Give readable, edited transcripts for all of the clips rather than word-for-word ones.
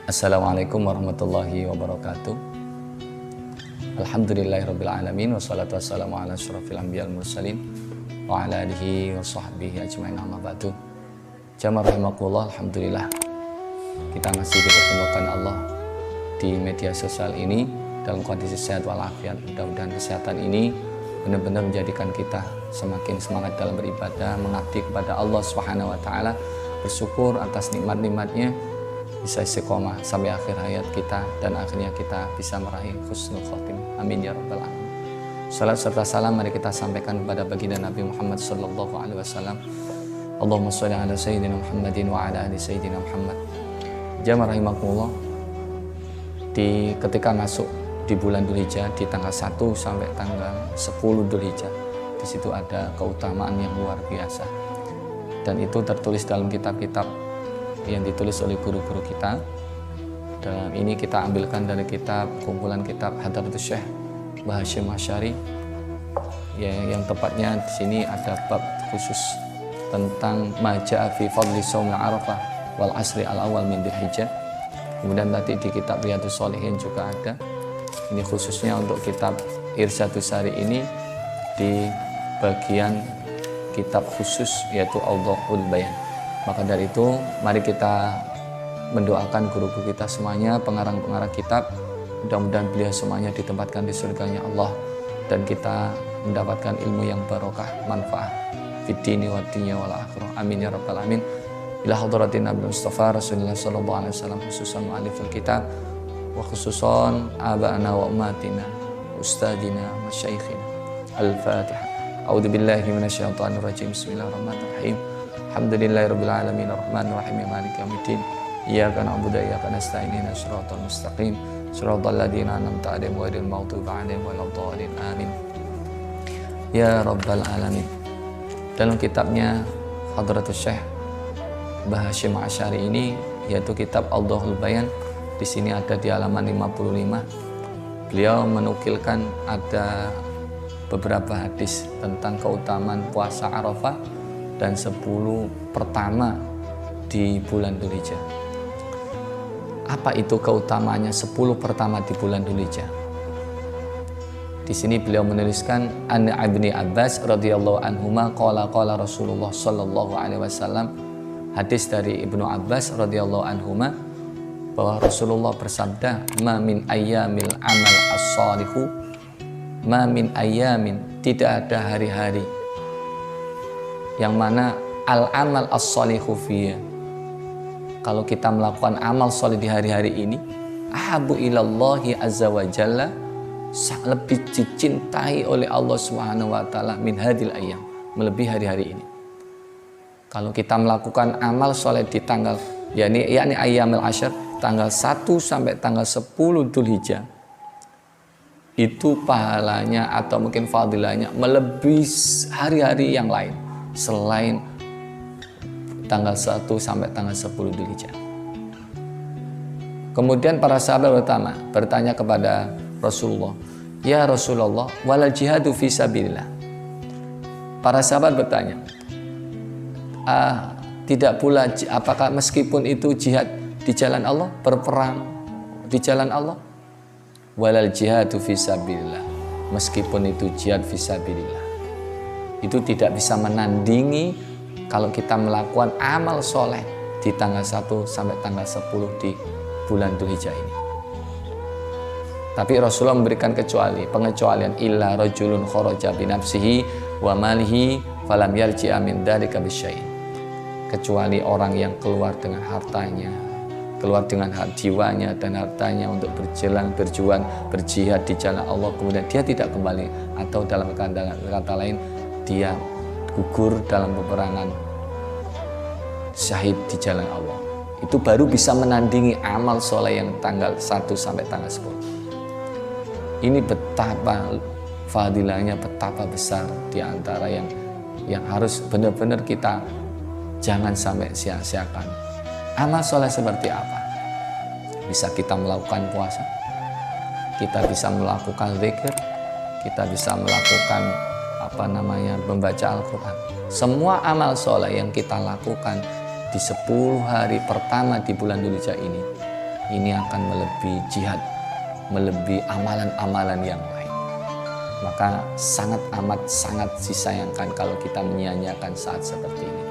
Assalamualaikum warahmatullahi wabarakatuh. Alhamdulillahirabbil alamin wassalatu wassalamu ala asyrofil anbiya'il mursalin wa ala alihi wa sahbihi ajmain amma ba'du. Jamaah rahimakumullah, alhamdulillah kita masih dipertemukan Allah di media sosial ini dalam kondisi sehat walafiat. Mudah-mudahan kesehatan ini benar-benar menjadikan kita semakin semangat dalam beribadah, mengabdi kepada Allah Subhanahu wa taala, bersyukur atas nikmat-nikmatnya, bisa istiqomah sampai akhir hayat kita dan akhirnya kita bisa meraih husnul khotimah. Amin ya rabbal alamin. Salat serta salam mari kita sampaikan kepada baginda Nabi Muhammad sallallahu alaihi wasallam. Allahumma shalli ala sayyidina Muhammadin wa ala ali sayyidina Muhammad. Jamaah rahimakumullah, ketika masuk di bulan Dzulhijjah di tanggal 1 sampai tanggal 10 Dzulhijjah, di situ ada keutamaan yang luar biasa. Dan itu tertulis dalam kitab-kitab yang ditulis oleh guru-guru kita. Dalam ini kita ambilkan dari kitab kumpulan kitab Hadratus Syekh Mbah Hasyim Asy'ari. Yang tepatnya di sini ada bab khusus tentang maja'a fi fadli shaum Arafah wal asri al-awwal min Dzulhijjah. Kemudian tadi di kitab Riyadhus Shalihin juga ada. Ini khususnya untuk kitab Irsyadus Sari ini di bagian kitab khusus yaitu Awdahul Bayan. Maka dari itu mari kita mendoakan guru-guru kita semuanya, pengarang-pengarang kitab, mudah-mudahan beliau semuanya ditempatkan di surganya Allah dan kita mendapatkan ilmu yang barokah, manfaat fid dini wad dunya wal akhirah. Amin ya rabbal alamin. Ila hadratin Nabi Mustafa Rasulullah sallallahu alaihi wasallam, khususan mu'alliful kitab wa khususan aba'ana wa ummatina ustadina masyaikhina. Al-Fatihah. A'udzu billahi minasyaitonir rajim. Bismillahirrahmanirrahim. Alhamdulillahirabbil alamin arrahmanir rahim maliki yaumiddin. Iyyaka na'budu wa iyyaka nasta'in ihdinas siratal mustaqim siratal ladzina an'amta 'alaihim ghairil maghdubi 'alaihim waladdallin. Amin. Ya rabbal alamin. Dalam kitabnya Hadratus Syekh Mbah Hasyim Asy'ari ini yaitu kitab Awdahul Bayan, di sini ada di halaman 55. Beliau menukilkan ada beberapa hadis tentang keutamaan puasa Arafah dan 10 pertama di bulan Dzulhijjah. Apa itu keutamaannya 10 pertama di bulan Dzulhijjah? Di sini beliau menuliskan an Ibnu Abbas radhiyallahu anhuma qala Rasulullah sallallahu alaihi wasallam. Hadis dari Ibnu Abbas radhiyallahu anhuma bahwa Rasulullah bersabda, "Ma min ayyamil amal as-salihu, ma min ayyamin, tidak ada hari-hari yang mana al-amal as-salihu fiyya, kalau kita melakukan amal soleh di hari-hari ini, ahabu ilallahi azza wa jalla, lebih dicintai oleh Allah Subhanahu wa taala min hadil ayyam, melebihi hari-hari ini." Kalau kita melakukan amal soleh di tanggal yakni ayyamul asyr, tanggal 1 sampai tanggal 10 Dzulhijjah, itu pahalanya atau mungkin fadilahnya melebihi hari-hari yang lain selain tanggal 1 sampai tanggal 10 Dzulhijjah. Kemudian para sahabat bertanya kepada Rasulullah, "Ya Rasulullah, walal jihadu fi sabilillah." Para sahabat bertanya, tidak pula apakah meskipun itu jihad di jalan Allah, berperang di jalan Allah? Walal jihadu fi sabilillah, meskipun itu jihad fi sabilillah, itu tidak bisa menandingi kalau kita melakukan amal soleh di tanggal 1 sampai tanggal 10 di bulan Dzulhijjah ini. Tapi Rasulullah memberikan pengecualian illa rajulun kharaja bi nafsihi wa malihi falam yarji'a min dzalika bisyai'in. Kecuali orang yang keluar dengan hartanya, keluar dengan jiwanya dan hartanya untuk berjuang, berjihad di jalan Allah, kemudian dia tidak kembali, atau dalam kata lain dia gugur dalam peperangan, syahid di jalan Allah, itu baru bisa menandingi amal soleh yang tanggal 1 sampai tanggal 10. Ini betapa fadilahnya, betapa besar di antara yang harus benar-benar kita jangan sampai sia-siakan. Amal soleh seperti apa? Bisa kita melakukan puasa, kita bisa melakukan zikir, kita bisa melakukan membaca Al-Quran. Semua amal soleh yang kita lakukan di 10 hari pertama di bulan Dzulhijjah ini ini akan melebihi jihad, melebihi amalan-amalan yang lain. Maka sangat disayangkan kalau kita menyia-nyiakan saat seperti ini.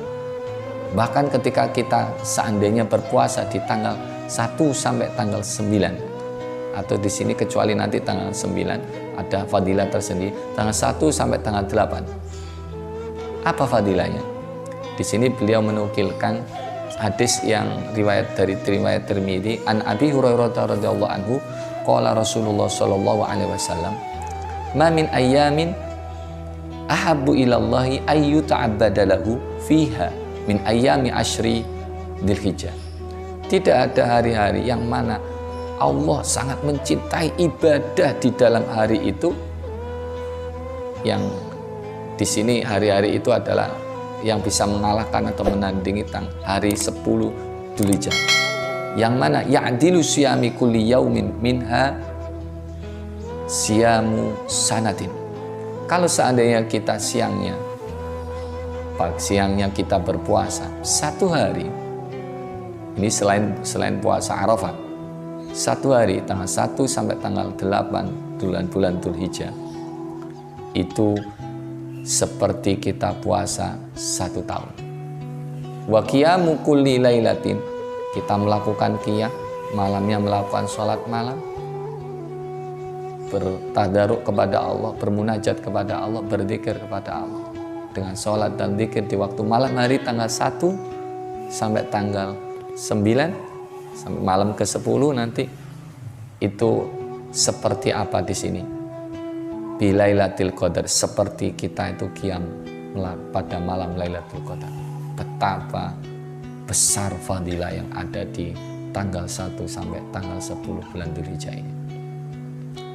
Bahkan ketika kita seandainya berpuasa di tanggal 1 sampai tanggal 9, atau di sini kecuali nanti tanggal 9 ada fadilah tersendiri, tanggal 1 sampai tanggal 8. Apa fadilahnya? Di sini beliau menukilkan hadis yang riwayat Tirmidzi an Abi Hurairah radhiyallahu anhu qala Rasulullah sallallahu alaihi wasallam ma min ayyamin ahabbu ilallahi ay yuta'abbada lahu fiha min ayyami asyri Dzulhijjah. Tidak ada hari-hari yang mana Allah sangat mencintai ibadah di dalam hari itu, yang di sini hari-hari itu adalah yang bisa mengalahkan atau menandingi hari 10 Dzulhijjah, yang mana ya'dilu siyami kulli yaumin minha siyamu sanatin. Kalau seandainya kita siangnya kita berpuasa satu hari, ini selain puasa Arafah, satu hari tanggal 1 sampai tanggal 8 bulan Dzulhijjah, itu seperti kita puasa 1 tahun. Wa qiyamu kulli lailatin, kita melakukan qiyam, malamnya melakukan sholat malam, bertadaruk kepada Allah, bermunajat kepada Allah, berzikir kepada Allah dengan sholat dan zikir di waktu malam hari tanggal 1 sampai tanggal 9 sampai malam ke-10 nanti. Itu seperti apa di sini? Bilailatul Qadar, seperti kita itu qiyam pada malam Lailatul Qadar. Betapa besar fadilah yang ada di tanggal 1 sampai tanggal 10 bulan Dzulhijjah ini.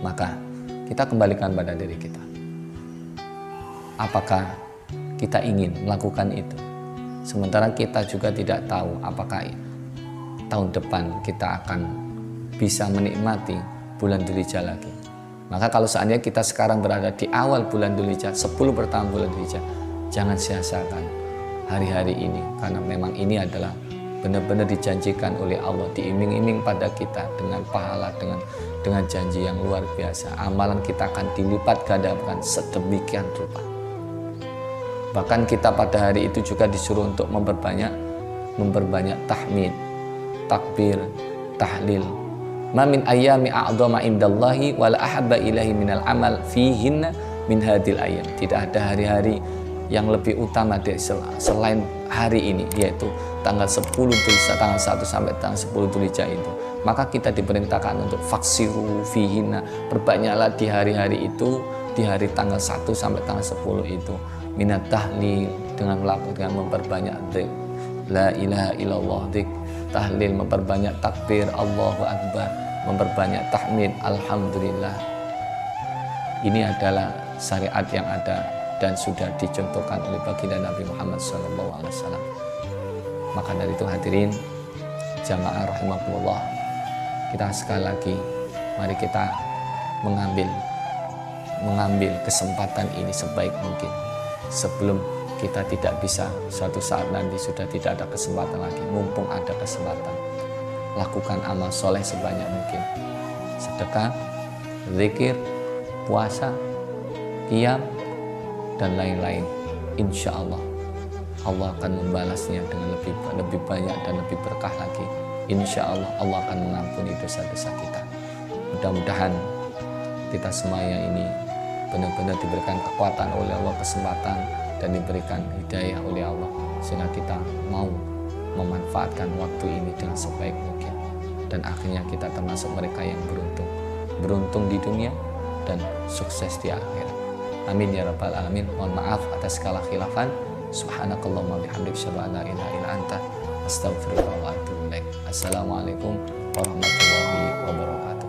Maka kita kembalikan pada diri kita. Apakah kita ingin melakukan itu? Sementara kita juga tidak tahu apakah tahun depan kita akan bisa menikmati bulan Dzulhijjah lagi. Maka kalau seandainya kita sekarang berada di awal bulan Dzulhijjah, 10 pertama bulan Dzulhijjah, jangan sia-siakan hari-hari ini, karena memang ini adalah benar-benar dijanjikan oleh Allah, diiming-iming pada kita dengan pahala, dengan janji yang luar biasa. Amalan kita akan dilipat gandakan sedemikian rupa. Bahkan kita pada hari itu juga disuruh untuk memperbanyak tahmid, takbir, tahlil. Ma min ayyami a'dhama indallahi wala ahabba ilaihi minal amal fihinna min hadil ayyam. Tidak ada hari-hari yang lebih utama selain hari ini, yaitu tanggal 10 Dzulhijjah, tanggal 1 sampai tanggal 10 Dzulhijjah itu. Maka kita diperintahkan untuk faksiru fihinna, perbanyaklah di hari-hari itu, di hari tanggal 1 sampai tanggal 10 itu, minat tahlil, dengan memperbanyak dzikir la ilaha illallah, tahlil, memperbanyak takbir Allahu Akbar, memperbanyak tahmid alhamdulillah. Ini adalah syariat yang ada dan sudah dicontohkan oleh baginda Nabi Muhammad SAW. Maka dari itu hadirin jamaah rahimakumullah, kita sekali lagi mari kita mengambil kesempatan ini sebaik mungkin, sebelum kita tidak bisa suatu saat nanti sudah tidak ada kesempatan lagi. Mumpung ada kesempatan, lakukan amal soleh sebanyak mungkin, sedekah, zikir, puasa, qiyam, dan lain-lain. Insya Allah Allah akan membalasnya dengan lebih banyak dan lebih berkah lagi. Insya Allah Allah akan mengampuni dosa-dosa kita. Mudah-mudahan kita semuanya ini benar-benar diberikan kekuatan oleh Allah, kesempatan, dan diberikan hidayah oleh Allah, sehingga kita mau memanfaatkan waktu ini dengan sebaik mungkin, dan akhirnya kita termasuk mereka yang beruntung di dunia dan sukses di akhirat. Amin ya rabbal alamin. Mohon maaf atas segala khilafan. Subhanakallahumma bihamdika asyhadu an la ilaha illa anta astaghfiruka wa atubu ilaik. Assalamualaikum warahmatullahi wabarakatuh.